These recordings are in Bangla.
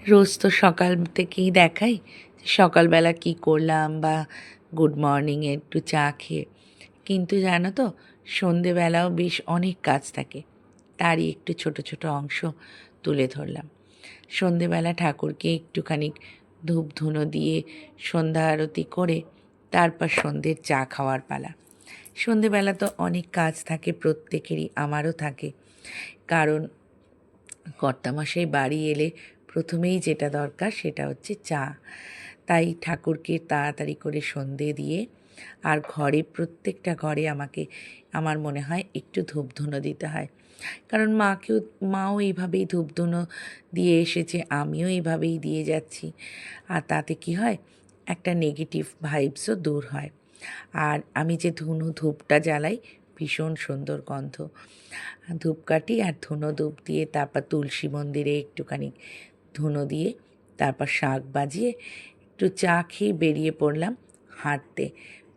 রোজ তো সকাল থেকেই দেখাই সকালবেলা কি করলাম বা গুড মর্নিংয়ে একটু চা খেয়ে, কিন্তু জানো তো সন্ধেবেলাও বেশ অনেক কাজ থাকে। তারই একটু ছোট ছোট অংশ তুলে ধরলাম। সন্ধেবেলা ঠাকুরকে একটুখানি ধূপ ধুনো দিয়ে সন্ধ্যা আরতি করে তারপর সন্ধ্যের চা খাওয়ার পালা। সন্ধেবেলা তো অনেক কাজ থাকে প্রত্যেকেরই, আমারও থাকে। কারণ কর্তামশাই বাড়ি এলে প্রথমেই যেটা দরকার সেটা হচ্ছে চা। তাই ঠাকুরকে তাড়াতাড়ি করে সন্ধে দিয়ে আর ঘরে প্রত্যেকটা ঘরে আমার মনে হয় একটু ধূপধুনো দিতে হয়। কারণ মাও এইভাবেই ধূপধুনো দিয়ে এসেছে, আমিও এইভাবেই দিয়ে যাচ্ছি। আর তাতে কি হয়, একটা নেগেটিভ ভাইবসও দূর হয়। আর আমি যে ধূপটা জ্বালাই, ভীষণ সুন্দর গন্ধ। ধূপকাঠি আর ধুনো ধূপ দিয়ে তারপর তুলসী মন্দিরে একটুখানি ধুনো দিয়ে তারপর শাঁখ বাজিয়ে একটু চা খেয়ে বেরিয়ে পড়লাম হাঁটতে।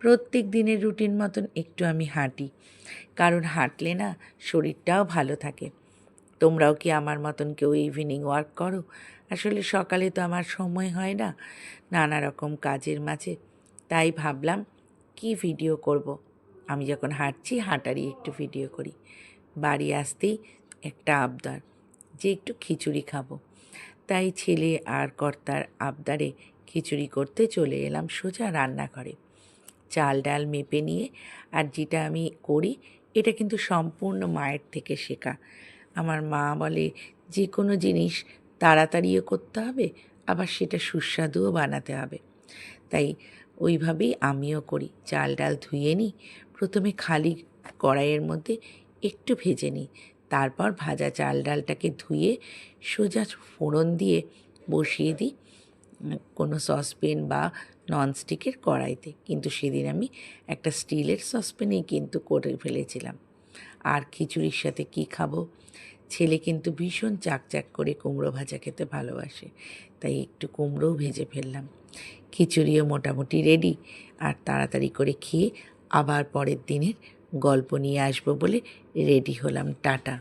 প্রত্যেক দিনের রুটিন মতন একটু আমি হাঁটি, কারণ হাঁটলে না শরীরটাও ভালো থাকে। তোমরাও কি আমার মতন কেউ ইভিনিং ওয়াক করো? আসলে সকালে তো আমার সময় হয় না, নানা রকম কাজের মাঝে। তাই ভাবলাম কি ভিডিও করব। আমি যখন হাঁটছি হাঁটারই একটু ভিডিও করি। বাড়ি আসতেই একটা আবদার যে একটু খিচুড়ি খাবো। তাই ছেলে আর কর্তার আবদারে খিচুড়ি করতে চলে এলাম সোজা রান্নাঘরে। চাল ডাল মেপে নিয়ে, আর যেটা আমি করি এটা কিন্তু সম্পূর্ণ মায়ের থেকে শেখা। আমার মা বলে যে কোনো জিনিস তাড়াতাড়িও করতে হবে, আবার সেটা সুস্বাদুও বানাতে হবে। তাই ওইভাবেই আমিও করি। চাল ডাল ধুয়ে নিই, প্রথমে খালি কড়াইয়ের মধ্যে একটু ভেজে নিই, তারপর ভাজা চাল ডালটাকে ধুয়ে সোজা ফোড়ন দিয়ে বসিয়ে দিই কোনো সসপ্যান বা ননস্টিকের কড়াইতে। কিন্তু সেদিন আমি একটা স্টিলের সসপ্যানেই কিন্তু করে ফেলেছিলাম। আর খিচুড়ির সাথে কি খাবো? ছেলে কিন্তু ভীষণ চাকচাক করে কুমড়ো ভাজা খেতে ভালোবাসে, তাই একটু কুমড়োও ভেজে ফেললাম। খিচুড়িও মোটামুটি রেডি। আর তাড়াতাড়ি করে খেয়ে আবার পরের দিনের গল্প নিয়ে আসবো বলে রেডি হলাম। টাটা।